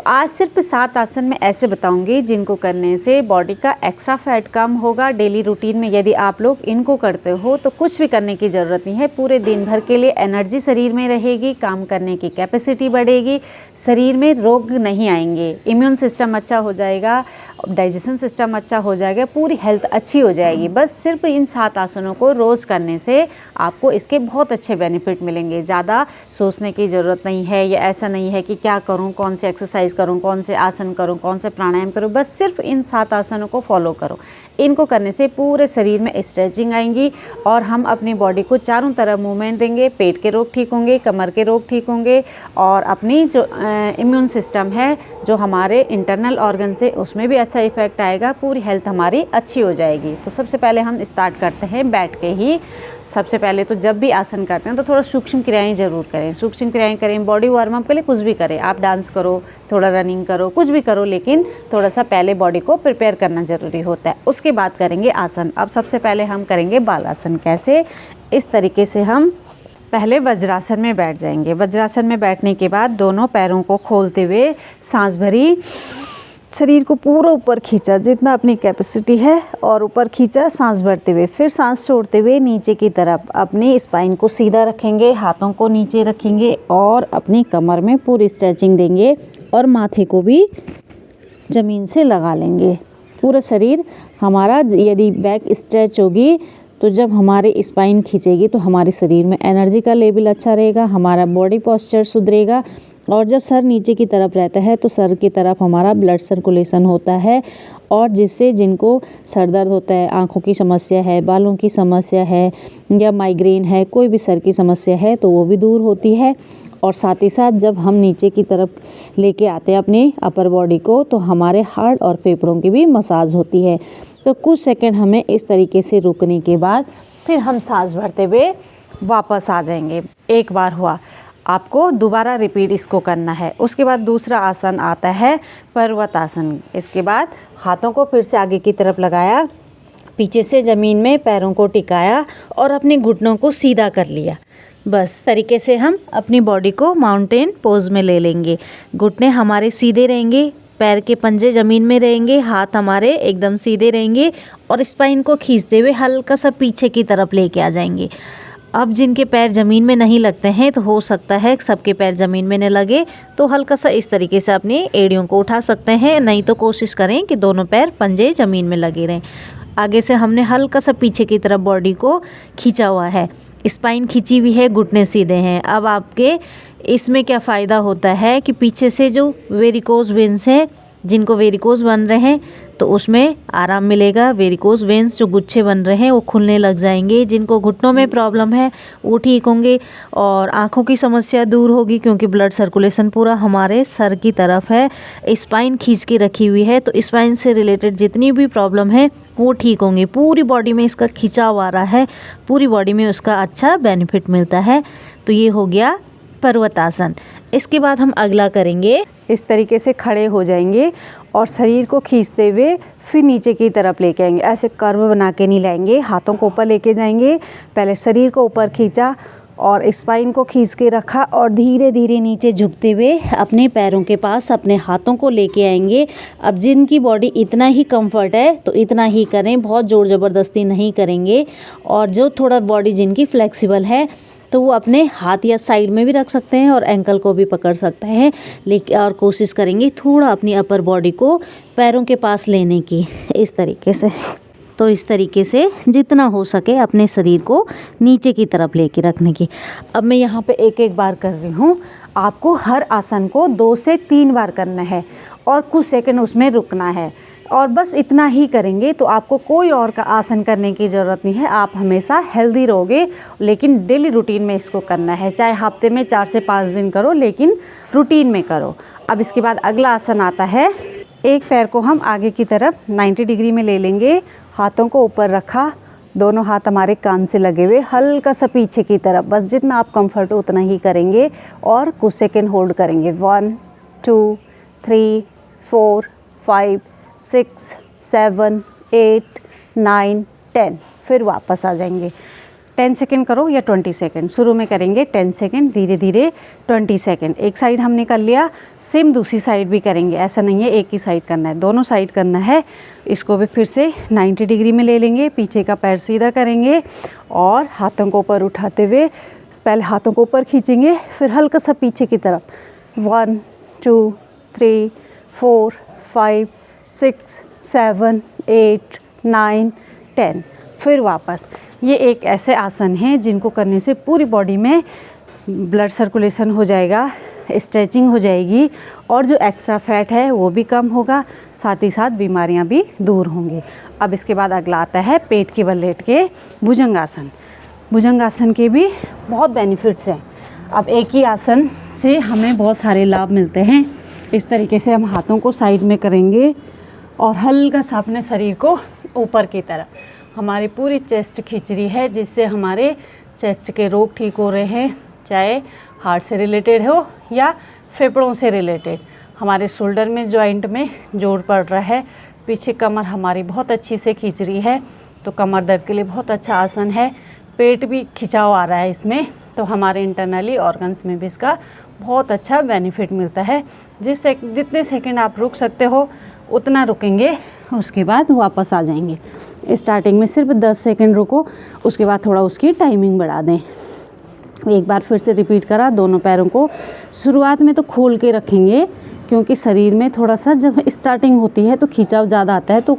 आज सिर्फ 7 आसन मैं ऐसे बताऊंगी जिनको करने से बॉडी का एक्स्ट्रा फैट कम होगा। डेली रूटीन में यदि आप लोग इनको करते हो तो कुछ भी करने की ज़रूरत नहीं है। पूरे दिन भर के लिए एनर्जी शरीर में रहेगी, काम करने की कैपेसिटी बढ़ेगी, शरीर में रोग नहीं आएंगे, इम्यून सिस्टम अच्छा हो जाएगा, डाइजेशन सिस्टम अच्छा हो जाएगा, पूरी हेल्थ अच्छी हो जाएगी। बस सिर्फ इन 7 आसनों को रोज़ करने से आपको इसके बहुत अच्छे बेनिफिट मिलेंगे। ज़्यादा सोचने की ज़रूरत नहीं है, या ऐसा नहीं है कि क्या करूं, कौन से एक्सरसाइज करूं, कौन से आसन करूं, कौन से प्राणायाम करूं। बस सिर्फ इन 7 आसनों को फॉलो करो। इनको करने से पूरे शरीर में स्ट्रेचिंग आएंगी और हम अपनी बॉडी को चारों तरफ मूवमेंट देंगे। पेट के रोग ठीक होंगे, कमर के रोग ठीक होंगे और अपनी जो इम्यून सिस्टम है, जो हमारे इंटरनल ऑर्गन से, उसमें भी अच्छा इफेक्ट आएगा। पूरी हेल्थ हमारी अच्छी हो जाएगी। तो सबसे पहले हम स्टार्ट करते हैं बैठ के ही। सबसे पहले तो जब भी आसन करते हैं तो थोड़ा सूक्ष्म क्रियाएं ज़रूर करें। सूक्ष्म क्रियाएं करें, बॉडी वार्म अप के लिए कुछ भी करें। आप डांस करो, थोड़ा रनिंग करो, कुछ भी करो, लेकिन थोड़ा सा पहले बॉडी को प्रिपेयर करना ज़रूरी होता है। उसके बाद करेंगे आसन। अब सबसे पहले हम करेंगे बालासन। कैसे? इस तरीके से हम पहले वज्रासन में बैठ जाएंगे। वज्रासन में बैठने के बाद दोनों पैरों को खोलते हुए सांस भरी, शरीर को पूरा ऊपर खींचा जितना अपनी कैपेसिटी है और ऊपर खींचा, सांस भरते हुए, फिर सांस छोड़ते हुए नीचे की तरफ अपनी स्पाइन को सीधा रखेंगे, हाथों को नीचे रखेंगे और अपनी कमर में पूरी स्ट्रेचिंग देंगे और माथे को भी ज़मीन से लगा लेंगे। पूरा शरीर हमारा, यदि बैक स्ट्रेच होगी तो जब हमारे स्पाइन खींचेगी तो हमारे शरीर में एनर्जी का लेवल अच्छा रहेगा, हमारा बॉडी पोस्चर सुधरेगा। और जब सर नीचे की तरफ रहता है तो सर की तरफ हमारा ब्लड सर्कुलेशन होता है और जिससे जिनको सर दर्द होता है, आँखों की समस्या है, बालों की समस्या है या माइग्रेन है, कोई भी सर की समस्या है तो वो भी दूर होती है। और साथ ही साथ जब हम नीचे की तरफ लेके आते हैं अपने अपर बॉडी को तो हमारे हार्ट और फेफड़ों की भी मसाज होती है। तो कुछ सेकंड हमें इस तरीके से रुकने के बाद फिर हम सांस भरते हुए वापस आ जाएंगे। एक बार हुआ, आपको दोबारा रिपीट इसको करना है। उसके बाद दूसरा आसन आता है पर्वतासन। इसके बाद हाथों को फिर से आगे की तरफ लगाया, पीछे से ज़मीन में पैरों को टिकाया और अपने घुटनों को सीधा कर लिया। बस तरीके से हम अपनी बॉडी को माउंटेन पोज में ले लेंगे। घुटने हमारे सीधे रहेंगे, पैर के पंजे ज़मीन में रहेंगे, हाथ हमारे एकदम सीधे रहेंगे और स्पाइन को खींचते हुए हल्का सा पीछे की तरफ लेके आ जाएंगे। अब जिनके पैर ज़मीन में नहीं लगते हैं तो हो सकता है सबके पैर ज़मीन में न लगे तो हल्का सा इस तरीके से अपनी एड़ियों को उठा सकते हैं, नहीं तो कोशिश करें कि दोनों पैर पंजे ज़मीन में लगे रहें। आगे से हमने हल्का सा पीछे की तरफ बॉडी को खींचा हुआ है, स्पाइन खींची हुई है, घुटने सीधे हैं। अब आपके इसमें क्या फ़ायदा होता है कि पीछे से जो वेरिकोज वेंस हैं, जिनको वेरिकोज बन रहे हैं तो उसमें आराम मिलेगा। वेरिकोज वेंस जो गुच्छे बन रहे हैं वो खुलने लग जाएंगे। जिनको घुटनों में प्रॉब्लम है वो ठीक होंगे और आँखों की समस्या दूर होगी क्योंकि ब्लड सर्कुलेशन पूरा हमारे सर की तरफ है। स्पाइन खींच के रखी हुई है तो स्पाइन से रिलेटेड जितनी भी प्रॉब्लम है वो ठीक होंगी। पूरी बॉडी में इसका खिंचाव आ रहा है, पूरी बॉडी में उसका अच्छा बेनिफिट मिलता है। तो ये हो गया पर्वतासन। इसके बाद हम अगला करेंगे। इस तरीके से खड़े हो जाएंगे और शरीर को खींचते हुए फिर नीचे की तरफ लेके आएंगे। ऐसे कर्व बना के नहीं लाएंगे, हाथों को ऊपर लेके जाएंगे। पहले शरीर को ऊपर खींचा और स्पाइन को खींच के रखा और धीरे धीरे नीचे झुकते हुए अपने पैरों के पास अपने हाथों को लेके आएंगे। अब जिनकी बॉडी इतना ही कंफर्ट है तो इतना ही करें, बहुत ज़ोर ज़बरदस्ती नहीं करेंगे। और जो थोड़ा बॉडी जिनकी फ्लेक्सिबल है तो वो अपने हाथ या साइड में भी रख सकते हैं और एंकल को भी पकड़ सकते हैं, लेकिन और कोशिश करेंगे थोड़ा अपनी अपर बॉडी को पैरों के पास लेने की, इस तरीके से। तो इस तरीके से जितना हो सके अपने शरीर को नीचे की तरफ लेके रखने की। अब मैं यहाँ पे एक एक बार कर रही हूँ। आपको हर आसन को 2 से 3 बार करना है और कुछ सेकंड उसमें रुकना है और बस इतना ही करेंगे तो आपको कोई और का आसन करने की ज़रूरत नहीं है। आप हमेशा हेल्दी रहोगे, लेकिन डेली रूटीन में इसको करना है। चाहे हफ्ते में 4 से 5 दिन करो, लेकिन रूटीन में करो। अब इसके बाद अगला आसन आता है। एक पैर को हम आगे की तरफ 90 डिग्री में ले लेंगे, हाथों को ऊपर रखा, दोनों हाथ हमारे कान से लगे हुए, हल्का सा पीछे की तरफ। बस जितना आप कंफर्ट हो उतना ही करेंगे और कुछ सेकंड होल्ड करेंगे। 1 2 3 4 5 6 7 8 9 10। फिर वापस आ जाएंगे। 10 सेकेंड करो या 20 सेकेंड। शुरू में करेंगे 10 सेकेंड, धीरे धीरे 20 सेकेंड। एक साइड हमने कर लिया, सेम दूसरी साइड भी करेंगे। ऐसा नहीं है एक ही साइड करना है, दोनों साइड करना है। इसको भी फिर से 90 डिग्री में ले लेंगे, पीछे का पैर सीधा करेंगे और हाथों को ऊपर उठाते हुए पहले हाथों को ऊपर खींचेंगे, फिर हल्का सा पीछे की तरफ। 1 2 3 4 5 6 7 8 9 10। फिर वापस। ये एक ऐसे आसन है जिनको करने से पूरी बॉडी में ब्लड सर्कुलेशन हो जाएगा, स्ट्रेचिंग हो जाएगी और जो एक्स्ट्रा फैट है वो भी कम होगा, साथ ही साथ बीमारियां भी दूर होंगी। अब इसके बाद अगला आता है पेट के बल लेट के भुजंगासन। भुजंगासन के भी बहुत बेनिफिट्स हैं। अब एक ही आसन से हमें बहुत सारे लाभ मिलते हैं। इस तरीके से हम हाथों को साइड में करेंगे और हल्का सा अपने शरीर को ऊपर की तरफ, हमारी पूरी चेस्ट खींच रही है, जिससे हमारे चेस्ट के रोग ठीक हो रहे हैं, चाहे हार्ट से रिलेटेड हो या फेफड़ों से रिलेटेड। हमारे शोल्डर में जॉइंट में जोर पड़ रहा है, पीछे कमर हमारी बहुत अच्छी से खींच रही है, तो कमर दर्द के लिए बहुत अच्छा आसन है। पेट भी खिंचाव आ रहा है इसमें, तो हमारे इंटरनली ऑर्गन्स में भी इसका बहुत अच्छा बेनिफिट मिलता है। जिससे जितने सेकंड आप रुक सकते हो उतना रुकेंगे, उसके बाद वापस आ जाएंगे। स्टार्टिंग में सिर्फ 10 सेकंड रुको, उसके बाद थोड़ा उसकी टाइमिंग बढ़ा दें। एक बार फिर से रिपीट करा। दोनों पैरों को शुरुआत में तो खोल के रखेंगे, क्योंकि शरीर में थोड़ा सा जब स्टार्टिंग होती है तो खिंचाव ज़्यादा आता है, तो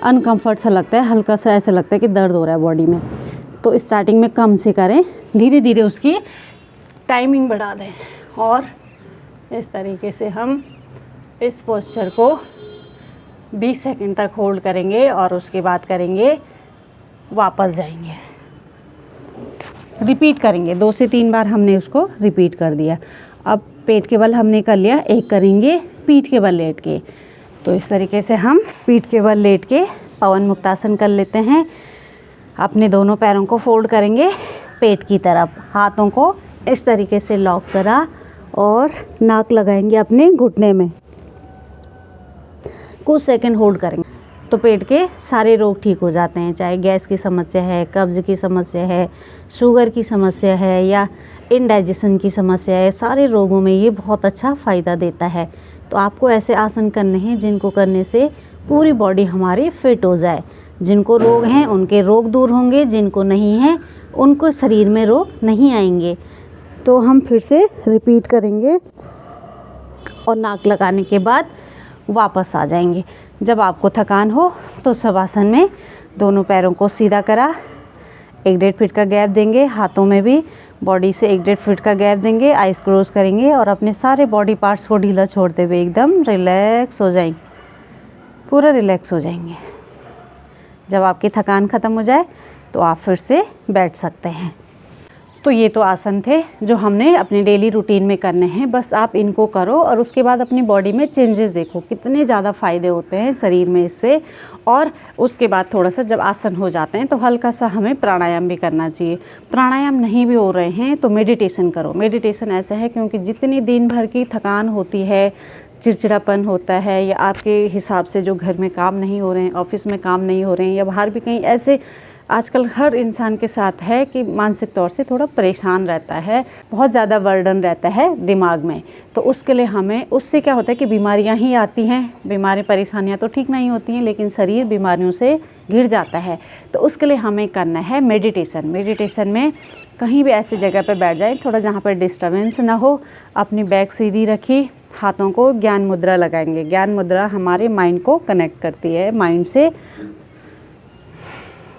अनकम्फर्ट सा लगता है, हल्का सा ऐसा लगता है कि दर्द हो रहा है बॉडी में। तो स्टार्टिंग में कम से करें, धीरे धीरे उसकी टाइमिंग बढ़ा दें। और इस तरीके से हम इस पोस्चर को 20 सेकंड तक होल्ड करेंगे और उसके बाद करेंगे, वापस जाएंगे, रिपीट करेंगे। 2 से 3 बार हमने उसको रिपीट कर दिया। अब पेट के बल हमने कर लिया, एक करेंगे पीठ के बल लेट के। तो इस तरीके से हम पीठ के बल लेट के पवन मुक्तासन कर लेते हैं। अपने दोनों पैरों को फोल्ड करेंगे पेट की तरफ, हाथों को इस तरीके से लॉक करा और नाक लगाएंगे अपने घुटने में, कुछ सेकंड होल्ड करेंगे तो पेट के सारे रोग ठीक हो जाते हैं। चाहे गैस की समस्या है, कब्ज़ की समस्या है, शुगर की समस्या है या इनडाइजेशन की समस्या है, सारे रोगों में ये बहुत अच्छा फ़ायदा देता है। तो आपको ऐसे आसन करने हैं जिनको करने से पूरी बॉडी हमारी फिट हो जाए। जिनको रोग हैं उनके रोग दूर होंगे, जिनको नहीं हैं उनको शरीर में रोग नहीं आएंगे। तो हम फिर से रिपीट करेंगे और नाक लगाने के बाद वापस आ जाएंगे। जब आपको थकान हो तो शवासन में दोनों पैरों को सीधा करा, 1-1.5 फीट का गैप देंगे, हाथों में भी बॉडी से 1-1.5 फीट का गैप देंगे, आइस क्लोज करेंगे और अपने सारे बॉडी पार्ट्स को ढीला छोड़ते हुए एकदम रिलैक्स हो जाएंगे, पूरा रिलैक्स हो जाएंगे। जब आपकी थकान ख़त्म हो जाए तो आप फिर से बैठ सकते हैं। तो ये तो आसन थे जो हमने अपने डेली रूटीन में करने हैं। बस आप इनको करो और उसके बाद अपनी बॉडी में चेंजेस देखो, कितने ज़्यादा फ़ायदे होते हैं शरीर में इससे। और उसके बाद थोड़ा सा जब आसन हो जाते हैं तो हल्का सा हमें प्राणायाम भी करना चाहिए। प्राणायाम नहीं भी हो रहे हैं तो मेडिटेशन करो। मेडिटेशन ऐसा है क्योंकि जितनी दिन भर की थकान होती है, चिड़चिड़ापन होता है, या आपके हिसाब से जो घर में काम नहीं हो रहे हैं, ऑफिस में काम नहीं हो रहे हैं, या बाहर भी कहीं ऐसे आजकल हर इंसान के साथ है कि मानसिक तौर से थोड़ा परेशान रहता है, बहुत ज़्यादा बर्डन रहता है दिमाग में। तो उसके लिए हमें, उससे क्या होता है कि बीमारियां ही आती हैं। बीमारी परेशानियां तो ठीक नहीं होती हैं, लेकिन शरीर बीमारियों से घिर जाता है। तो उसके लिए हमें करना है मेडिटेशन। मेडिटेशन में कहीं भी ऐसी जगह पर बैठ जाएँ थोड़ा जहाँ पर डिस्टर्बेंस ना हो, अपनी बैक सीधी रखी, हाथों को ज्ञान मुद्रा लगाएंगे। ज्ञान मुद्रा हमारे माइंड को कनेक्ट करती है माइंड से।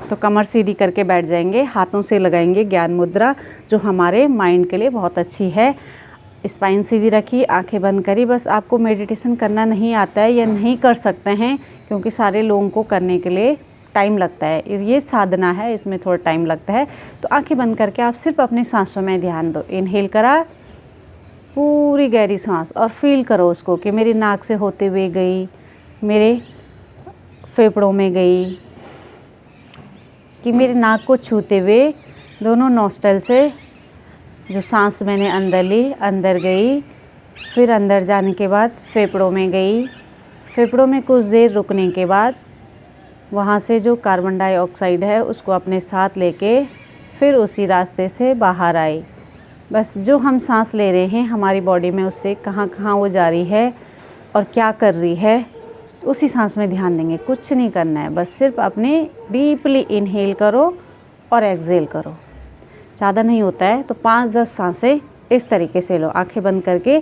तो कमर सीधी करके बैठ जाएंगे, हाथों से लगाएंगे ज्ञान मुद्रा, जो हमारे माइंड के लिए बहुत अच्छी है। स्पाइन सीधी रखी, आंखें बंद करी। बस आपको मेडिटेशन करना नहीं आता है या नहीं कर सकते हैं, क्योंकि सारे लोगों को करने के लिए टाइम लगता है, ये साधना है, इसमें थोड़ा टाइम लगता है। तो आंखें बंद करके आप सिर्फ अपने सांसों में ध्यान दो। इनहेल करा, पूरी गहरी सांस, और फील करो उसको कि मेरी नाक से होते हुए गई, मेरे फेफड़ों में गई, कि मेरे नाक को छूते हुए दोनों नोस्ट्रल से जो सांस मैंने अंदर ली, अंदर गई, फिर अंदर जाने के बाद फेफड़ों में गई। फेफड़ों में कुछ देर रुकने के बाद वहाँ से जो कार्बन डाइऑक्साइड है उसको अपने साथ लेके फिर उसी रास्ते से बाहर आए। बस जो हम सांस ले रहे हैं हमारी बॉडी में, उससे कहाँ कहाँ वो जा रही है और क्या कर रही है, उसी सांस में ध्यान देंगे। कुछ नहीं करना है, बस सिर्फ अपने डीपली इनहेल करो और एक्सहेल करो। ज़्यादा नहीं होता है तो 5-10 सांसें इस तरीके से लो, आंखें बंद करके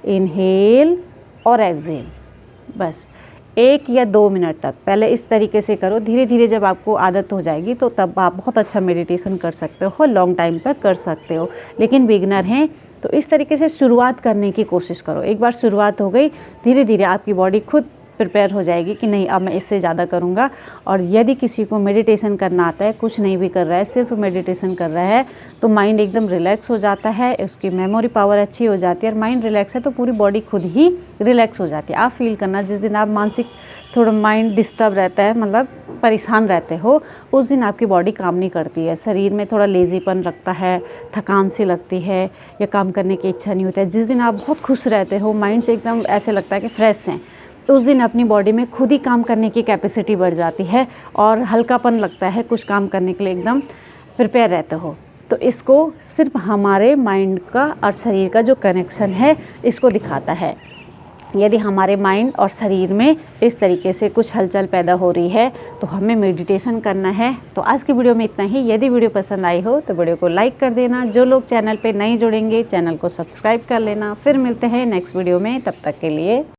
इनहेल और एक्सहेल। बस 1 या 2 मिनट तक पहले इस तरीके से करो। धीरे धीरे जब आपको आदत हो जाएगी तो तब आप बहुत अच्छा मेडिटेशन कर सकते हो, लॉन्ग टाइम तक कर सकते हो। लेकिन बिगनर हैं तो इस तरीके से शुरुआत करने की कोशिश करो। एक बार शुरुआत हो गई, धीरे धीरे आपकी बॉडी खुद प्रिपेयर हो जाएगी कि नहीं अब मैं इससे ज़्यादा करूँगा। और यदि किसी को मेडिटेशन करना आता है, कुछ नहीं भी कर रहा है, सिर्फ मेडिटेशन कर रहा है, तो माइंड एकदम रिलैक्स हो जाता है, उसकी मेमोरी पावर अच्छी हो जाती है। और माइंड रिलैक्स है तो पूरी बॉडी खुद ही रिलैक्स हो जाती है। आप फील करना, जिस दिन आप मानसिक थोड़ा माइंड डिस्टर्ब रहता है, मतलब परेशान रहते हो, उस दिन आपकी बॉडी काम नहीं करती है, शरीर में थोड़ा लेज़ीपन लगता है, थकान सी लगती है या काम करने की इच्छा नहीं होती है। जिस दिन आप बहुत खुश रहते हो, माइंड से एकदम ऐसे लगता है कि फ्रेश हैं, तो उस दिन अपनी बॉडी में खुद ही काम करने की कैपेसिटी बढ़ जाती है और हल्कापन लगता है, कुछ काम करने के लिए एकदम प्रिपेयर रहते हो। तो इसको सिर्फ हमारे माइंड का और शरीर का जो कनेक्शन है इसको दिखाता है। यदि हमारे माइंड और शरीर में इस तरीके से कुछ हलचल पैदा हो रही है तो हमें मेडिटेशन करना है। तो आज की वीडियो में इतना ही। यदि वीडियो पसंद आई हो तो वीडियो को लाइक कर देना। जो लोग चैनल पे नए जुड़ेंगे चैनल को सब्सक्राइब कर लेना। फिर मिलते हैं नेक्स्ट वीडियो में, तब तक के लिए